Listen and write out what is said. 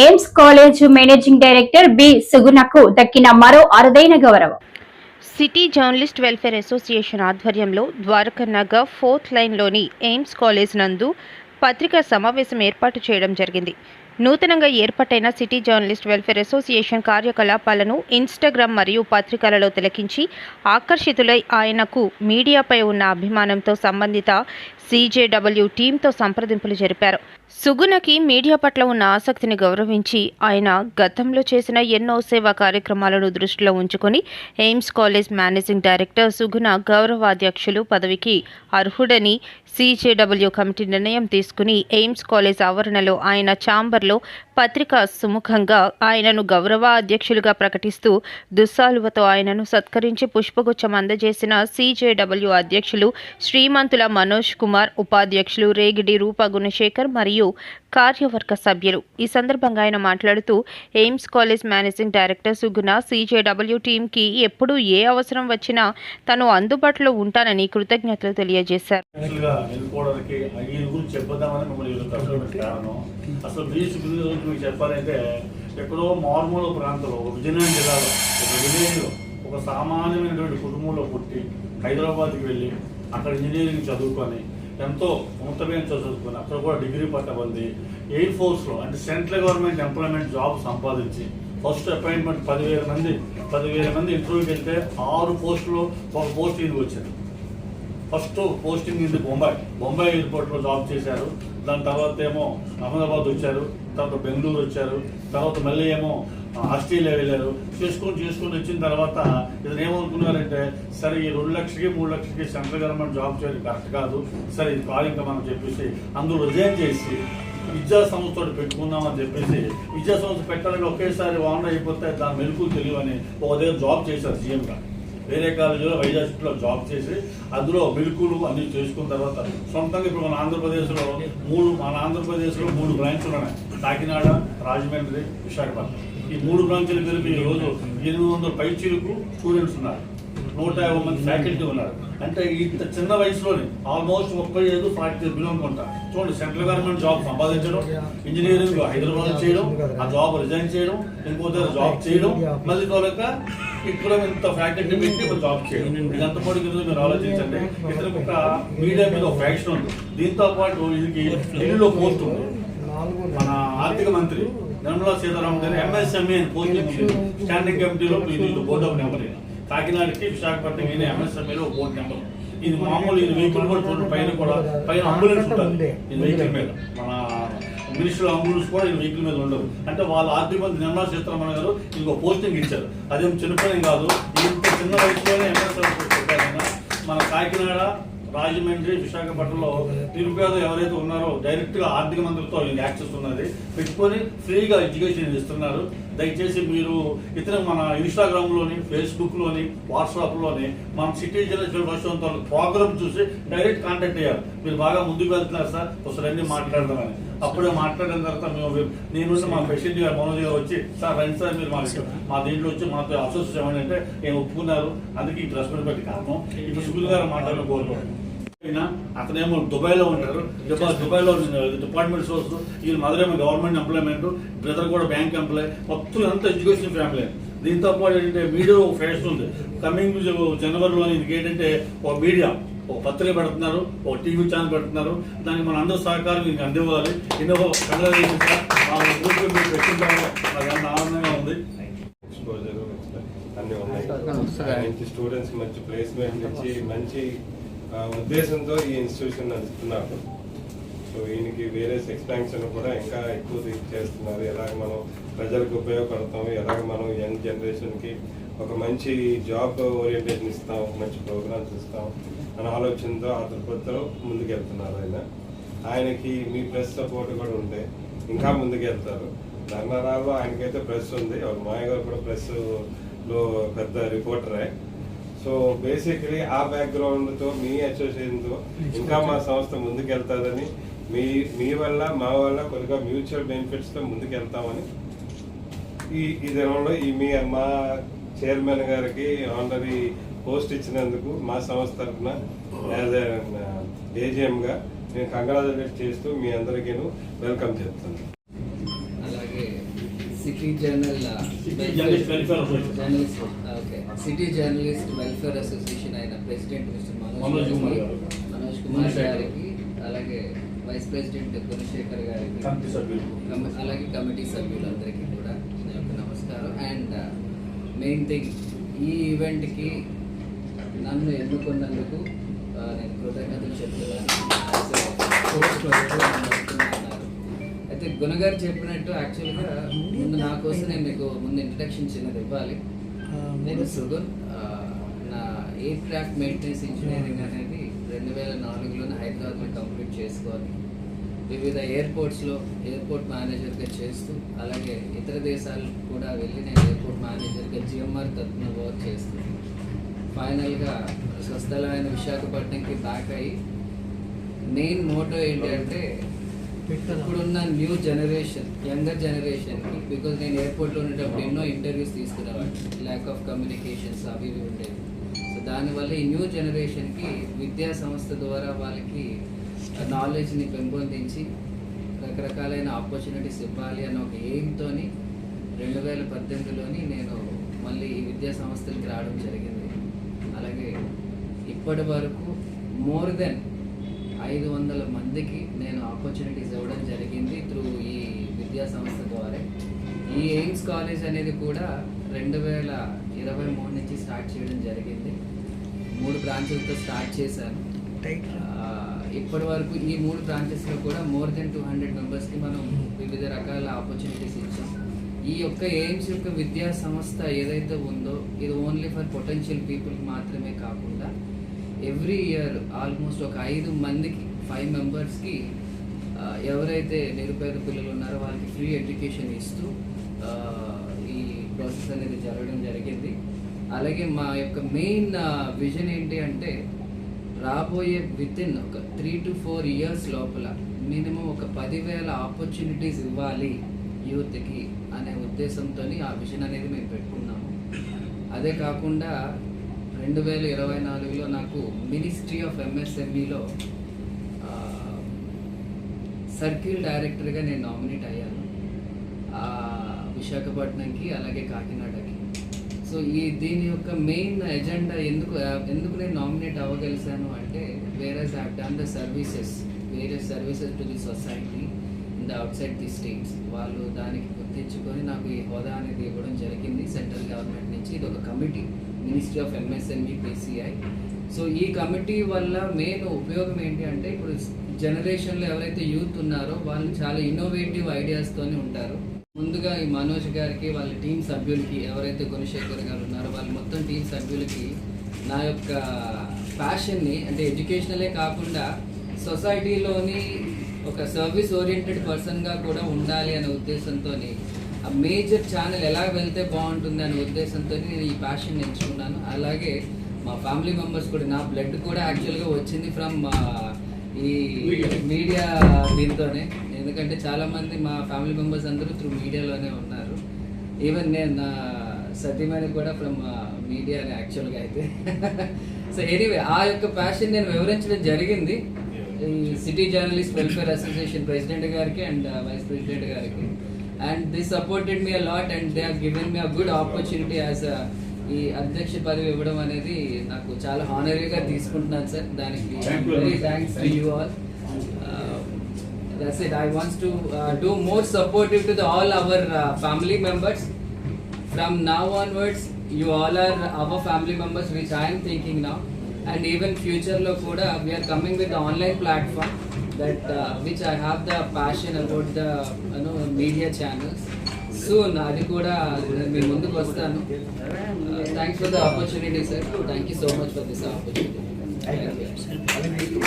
AIIMS college managing director B సుగుణకు దక్కిన మరో అరుదైన గౌరవం. సిటీ జర్నలిస్ట్ వెల్ఫేర్ అసోసియేషన్ ఆధ్వర్యంలో ద్వారకానగర్ 4th లైన్లోని ఎయిమ్స్ కాలేజ్ నందు పత్రికా సమావేశం ఏర్పాటు చేయడం జరిగింది. నూతనంగా ఏర్పాటైన సిటీ జర్నలిస్ట్ వెల్ఫేర్ అసోసియేషన్ కార్యకలాపాలను ఇన్స్టాగ్రామ్ మరియు పత్రికలలో తిలకించి ఆకర్షితులై ఆయనకు మీడియాపై ఉన్న అభిమానంతో సంబంధిత CJW టీంతో సంప్రదింపులు జరిపారు. సుగుణకి మీడియా పట్ల ఉన్న ఆసక్తిని గౌరవించి ఆయన గతంలో చేసిన ఎన్నో సేవా కార్యక్రమాలను దృష్టిలో ఉంచుకొని ఎయిమ్స్ కాలేజ్ మేనేజింగ్ డైరెక్టర్ సుగుణ గౌరవాధ్యక్షులు పదవికి అర్హుడని CJW కమిటీ నిర్ణయం తీసుకుని ఎయిమ్స్ కాలేజ్ ఆవరణలో ఆయన ఛాంబర్లో పత్రికా సుముఖంగా ఆయనను గౌరవ అధ్యక్షులుగా ప్రకటిస్తూ దుస్సాలువతో ఆయనను సత్కరించి పుష్పగుచ్చం అందజేసిన CJW అధ్యక్షులు శ్రీమంతుల మనోజ్ కుమార్, ఉపాధ్యక్షులు రేగిడి రూప గుణశేఖర్ మరియు కార్యవర్గ సభ్యులు. ఈ సందర్భంగా ఆయన మాట్లాడుతూ ఎయిమ్స్ కాలేజ్ మేనేజింగ్ డైరెక్టర్ సుగుణ CJW టీంకి ఎప్పుడు ఏ అవసరం వచ్చినా తను అందుబాటులో ఉంటానని కృతజ్ఞతలు తెలియజేశారు. చెప్పాలంటే ఎక్కడో మారుమూల ప్రాంతంలో ఒక విజయనగరం జిల్లాలో ఒక విలేజ్లో ఒక సామాన్యమైనటువంటి కుటుంబంలో పుట్టి హైదరాబాద్కి వెళ్ళి అక్కడ ఇంజనీరింగ్ చదువుకొని ఎంతో ఉన్నతమైన చదువుకొని అక్కడ కూడా డిగ్రీ పట్టబడి ఎయిర్ ఫోర్స్లో అంటే సెంట్రల్ గవర్నమెంట్ ఎంప్లాయ్మెంట్ జాబ్ సంపాదించి ఫస్ట్ అపాయింట్మెంట్ 10,000 మంది ఇంటర్వ్యూకి వెళ్తే 6 పోస్టులో ఒక పోస్ట్ ఇంటికి వచ్చారు. ఫస్ట్ పోస్టింగ్ ఇది బొంబాయి ఎయిర్పోర్ట్లో జాబ్ చేశారు. దాని తర్వాత ఏమో అహ్మదాబాద్ వచ్చారు, తర్వాత బెంగళూరు వచ్చారు, తర్వాత మళ్ళీ ఏమో ఆస్ట్రేలియా వెళ్ళారు. చేసుకొని వచ్చిన తర్వాత ఇతను ఏమనుకున్నారంటే సరే ఈ 2 లక్షలకి 3 లక్షలకి సెంట్రల్ గవర్నమెంట్ జాబ్ చేయడం కరెక్ట్ కాదు, సరే ఇది కాదు ఇంకా మనం చెప్పేసి అందులో రిజైన్ చేసి విద్యా సంస్థతో పెట్టుకుందామని చెప్పేసి విద్యా సంస్థ పెట్టాలని ఒకేసారి వాన్ అయిపోతే దాని మెలకు తెలియని ఒక దగ్గర జాబ్ చేశారు సీఎంగా. వేరే కాలేజీలో వైజాగ్లో జాబ్ చేసి అందులో మెలుకులు అన్ని చేసుకున్న తర్వాత సొంతంగా ఇప్పుడు మన ఆంధ్రప్రదేశ్లో 3 బ్రాంచ్లు ఉన్నాయి. కాకినాడ, రాజమండ్రి, విశాఖపట్నం. ఈ 3 బ్రాంచ్ల కలిపి ఈరోజు 800 పైచీలకు స్టూడెంట్స్ ఉన్నారు, 150 మంది ఫ్యాకల్టీ ఉన్నారు. అంటే ఇంత చిన్న వయసులోనే ఆల్మోస్ట్ 35-40 బిలోంగ్ ఉంటారు. చూడండి, సెంట్రల్ గవర్నమెంట్ జాబ్ సంపాదించడం, ఇంజనీరింగ్ హైదరాబాద్ చేయడం, ఆ జాబ్ రిజైన్ చేయడం, ఇంకో జాబ్ చేయడం, మళ్ళీ తోలక ఇక్కడ ఇంత ఫ్యాకల్టీ పెట్టి జాబ్ చేయడం. ఇదంతా కూడా మీరు ఆలోచించండి. ఇతనికి ఒక మీడియా మీద ఒక ఫ్యాక్షన్ ఉంది. దీంతో పాటు ఇది ఢిల్లీలో పోస్ట్ ఉంది. మన ఆర్థిక మంత్రి నిర్మలా సీతారామన్ గారు MSME అని పోస్టింగ్ స్టాండింగ్ కమిటీలో బోర్డ్ ఆఫ్ నెంబర్. కాకినాడకి విశాఖపట్నం MSMEలో బోర్డు నెంబర్. ఇది మామూలు ఇది వెహికల్ కూడా చూడండి, పైన అంబులెన్స్ ఉంటుంది ఇది వెహికల్ మీద. మన మినిస్టర్ అంబులెన్స్ కూడా ఈ వెహికల్ మీద ఉండదు. అంటే వాళ్ళ ఆర్థిక మంత్రి నిర్మలా సీతారామన్ గారు ఇంకో పోస్టింగ్ ఇచ్చారు. అదేం చిన్నపని కాదు. ఇంత చిన్న వయసులోనే MSME మన కాకినాడ, రాజమండ్రి, విశాఖపట్నంలో నిరుపేద ఎవరైతే ఉన్నారో డైరెక్ట్గా ఆర్థిక మంత్రితో యాక్సెస్ ఉన్నది పెట్టుకొని ఫ్రీగా ఎడ్యుకేషన్ ఇస్తున్నారు. దయచేసి మీరు ఇతర మన ఇన్స్టాగ్రామ్లోని, ఫేస్బుక్లోని, వాట్సాప్లోని మన సిటీ జర్నలిస్ట్ ప్రోగ్రామ్ చూసి డైరెక్ట్ కాంటాక్ట్ అయ్యారు. మీరు బాగా ముందుకు వెళ్తున్నారు సార్, ఒకసారి అన్నీ మాట్లాడదామని. అప్పుడే మాట్లాడిన తర్వాత నేను మా ప్రెసిడెంట్ గారు మనోజ్ గారు వచ్చి సార్ రండి సార్ మీరు మా దీంట్లో వచ్చి మాతో అసోసియేషన్ ఏమని అంటే నేను ఒప్పుకున్నారు. అందుకే ఈ ప్రెస్ మీట్ పెట్టి కారణం. ఇప్పుడు సుగుల్ గారు మాట్లాడిన కోరుకోండి. అతనేమో దుబాయ్లో ఉంటారు, దుబాయ్లో డిపార్ట్మెంట్ సోర్స్. ఈ మదరేమో గవర్నమెంట్ ఎంప్లాయ్మెంట్, బ్రదర్ కూడా బ్యాంక్ ఎంప్లాయ్, మొత్తం అంతా ఎడ్యుకేషన్ ఫ్యామిలీ. దీంతో పాటు ఏంటంటే మీడియా ఒక ఫ్యాషన్ ఉంది. కమింగ్ జనవరిలో ఇది ఏంటంటే ఒక మీడియా ఒక పత్రిక పెడుతున్నారు, ఒక టీవీ ఛానల్ పెడుతున్నారు. దానికి మన అందరూ సహకారం మీకు అందివ్వాలి. ఎన్నో నాకు ఎంత ఆనందంగా ఉంది. అన్నీ ఉన్నాయి. స్టూడెంట్స్ మంచి ప్లేస్మెంట్ ఇచ్చి మంచి ఉద్దేశంతో ఈ ఇన్స్టిట్యూషన్ నడుస్తున్నారు. సో ఈయనకి వేరే ఎక్స్పాన్షన్ కూడా ఇంకా ఎక్కువ చేస్తున్నారు. ఎలాగ మనం ప్రజలకు ఉపయోగపడతాము, ఎలాగ మనం యంగ్ జనరేషన్కి ఒక మంచి జాబ్ ఓరియంటేషన్ ఇస్తాం, మంచి ప్రోగ్రామ్స్ ఇస్తాం అనే ఆలోచనతో ఆ దృక్పథంతో ముందుకెళ్తున్నారు. ఆయనకి మీ ప్రెస్ సపోర్ట్ కూడా ఉంటే ఇంకా ముందుకెళ్తారు. ధర్నారాల్లో ఆయనకైతే ప్రెస్ ఉంది, మాయ గారు కూడా ప్రెస్లో పెద్ద రిపోర్టరే. సో బేసిక్లీ ఆ బ్యాక్గ్రౌండ్తో మీ అసోసియేషన్తో ఇంకా మా సంస్థ ముందుకెళ్తాదని, మీ వల్ల మా వల్ల కొద్దిగా మ్యూచువల్ బెనిఫిట్స్తో ముందుకెళ్తామని ఈ దినంలో మా చైర్మన్ గారికి ఆనరీ పోస్ట్ ఇచ్చినందుకు మా సంస్థ తరఫున యాజ్ ఏజీఎంగా నేను కంగ్రాచులేట్ చేస్తూ మీ అందరికీ వెల్కమ్ చెప్తాను. అలాగే city journal city journalist welfare association. Journalist okay city journalist welfare association అయిన ప్రెసిడెంట్ మిస్టర్ మనోజ్ కుమార్ గారు. మనోజ్ కుమార్ గారికి, అలాగే వైస్ ప్రెసిడెంట్ గుణశేఖర్ గారికి, కమిటీ సభ్యులు. అలాగే కమిటీ సభ్యులందరికీ కూడా నా యొక్క నమస్కారం. అండ్ మెయిన్ థింగ్, ఈ ఈవెంట్కి నన్ను ఎన్నుకున్నందుకు నేను కృతజ్ఞతలు చెప్తున్నాను. అయితే గుణగారు చెప్పినట్టు యాక్చువల్గా ముందు నా కోసం నేను మీకు ముందు ఇంట్రడక్షన్ చిన్నది ఇవ్వాలి. నేను సుగున్, నా ఎయిర్ క్రాఫ్ట్ మెయింటెనెన్స్ ఇంజనీరింగ్ అనేది 2004లోనే హైదరాబాద్లో కంప్లీట్ చేసుకొని వివిధ ఎయిర్పోర్ట్స్లో ఎయిర్పోర్ట్ మేనేజర్గా చేస్తూ, అలాగే ఇతర దేశాలకు కూడా వెళ్ళి నేను ఎయిర్పోర్ట్ మేనేజర్గా GMR తరఫున వర్క్ చేస్తూ ఫైనల్గా స్వస్థలమైన విశాఖపట్నంకి బ్యాక్ అయ్యి మెయిన్ మోటో ఏంటి అంటే ఇప్పుడున్న న్యూ జనరేషన్, యంగర్ జనరేషన్కి, బికాజ్ నేను ఎయిర్పోర్ట్లో ఉండేటప్పుడు ఎన్నో ఇంటర్వ్యూస్ తీసుకునేవాడిని, ల్యాక్ ఆఫ్ కమ్యూనికేషన్స్ అవి ఇవి ఉండేవి. సో దానివల్ల ఈ న్యూ జనరేషన్కి విద్యా సంస్థ ద్వారా వాళ్ళకి నాలెడ్జ్ని పెంపొందించి రకరకాలైన ఆపర్చునిటీస్ ఇవ్వాలి అన్న ఒక ఎయిమ్తోని 2018లోని నేను మళ్ళీ ఈ విద్యా సంస్థలకి రావడం జరిగింది. అలాగే ఇప్పటి వరకు మోర్ దెన్ 500 మందికి నేను ఆపర్చునిటీస్ ఇవ్వడం జరిగింది త్రూ ఈ విద్యా సంస్థ ద్వారా. ఈ ఎయిమ్స్ కాలేజ్ అనేది కూడా 2023 నుంచి స్టార్ట్ చేయడం జరిగింది. 3 బ్రాంచెస్తో స్టార్ట్ చేశాను. ఇప్పటి వరకు ఈ 3 బ్రాంచెస్లో కూడా మోర్ దెన్ 200 మెంబర్స్కి మనం వివిధ రకాల ఆపర్చునిటీస్ ఇచ్చాం. ఈ యొక్క ఎయిమ్స్ యొక్క విద్యా సంస్థ ఏదైతే ఉందో ఇది ఓన్లీ ఫర్ పొటెన్షియల్ పీపుల్కి మాత్రమే కాకుండా ఎవ్రీ ఇయర్ ఆల్మోస్ట్ ఒక 5 మందికి 5 మెంబర్స్కి ఎవరైతే నిరుపేద పిల్లలు ఉన్నారో వాళ్ళకి ఫ్రీ ఎడ్యుకేషన్ ఇస్తూ ఈ ప్రాసెస్ అనేది జరగడం జరిగింది. అలాగే మా యొక్క మెయిన్ విజన్ ఏంటి అంటే రాబోయే వితిన్ ఒక 3 to 4 ఇయర్స్ లోపల మినిమం ఒక 10,000 ఆపర్చునిటీస్ ఇవ్వాలి యూత్కి అనే ఉద్దేశంతో ఆ విజన్ అనేది మేము పెట్టుకున్నాము. అదే కాకుండా 2024లో నాకు మినిస్ట్రీ ఆఫ్ MSMEలో సర్కిల్ డైరెక్టర్గా నేను నామినేట్ అయ్యాను, విశాఖపట్నంకి అలాగే కాకినాడకి. సో దీని యొక్క మెయిన్ ఎజెండా ఎందుకు నేను నామినేట్ అవ్వగలిసాను అంటే whereas I have done the various services to the society in the outside the states. వాళ్ళు దానికి గుర్తించుకొని నాకు ఈ హోదా అనేది ఇవ్వడం జరిగింది సెంట్రల్ గవర్నమెంట్ నుంచి. ఇది ఒక committee, ministry of MSME PCI. So ఈ కమిటీ వల్ల మెయిన్ ఉపయోగం ఏంటి అంటే ఇప్పుడు జనరేషన్లో ఎవరైతే యూత్ ఉన్నారో వాళ్ళు చాలా ఇన్నోవేటివ్ ఐడియాస్తోనే ఉంటారు. ముందుగా ఈ మనోజ్ గారికి, వాళ్ళ టీం సభ్యులకి, ఎవరైతే గుణశేఖర్ గారు ఉన్నారో వాళ్ళ మొత్తం టీం సభ్యులకి నా యొక్క ప్యాషన్ని, అంటే ఎడ్యుకేషనలే కాకుండా సొసైటీలోని ఒక సర్వీస్ ఓరియంటెడ్ పర్సన్గా కూడా ఉండాలి అనే ఉద్దేశంతో ఆ మేజర్ ఛానల్ ఎలా వెళ్తే బాగుంటుంది అనే ఉద్దేశంతో నేను ఈ ప్యాషన్ ఎంచుకున్నాను. అలాగే మా ఫ్యామిలీ మెంబర్స్ కూడా, నా బ్లడ్ కూడా యాక్చువల్గా వచ్చింది ఫ్రమ్ ఈ మీడియా దీంతోనే. ఎందుకంటే చాలామంది మా ఫ్యామిలీ మెంబర్స్ అందరూ త్రూ మీడియాలోనే ఉన్నారు. ఈవెన్ నేను నా సతీమణి కూడా ఫ్రమ్ మీడియానే యాక్చువల్గా అయితే. సో ఎనీవే ఆ యొక్క ప్యాషన్ నేను వివరించడం జరిగింది ఈ city journalist welfare association president గారికి అండ్ వైస్ ప్రెసిడెంట్ గారికి. And this supported me a lot and they have given me a good opportunity as ఈ అధ్యక్ష పదవి ఇవ్వడం అనేది నాకు చాలా హానరీగా తీసుకుంటున్నాను సార్. దానికి very thanks to you all. That's it. I want to do more supportive to all our family members. From now onwards, you all are our family members, which I am thinking now. And even future lo kuda we are coming with the online platform that which I have the passion about the media channels. Soon adi kuda mee munduku vastanu. Thanks for the opportunity, sir. Thank you so much for this opportunity. Thank you.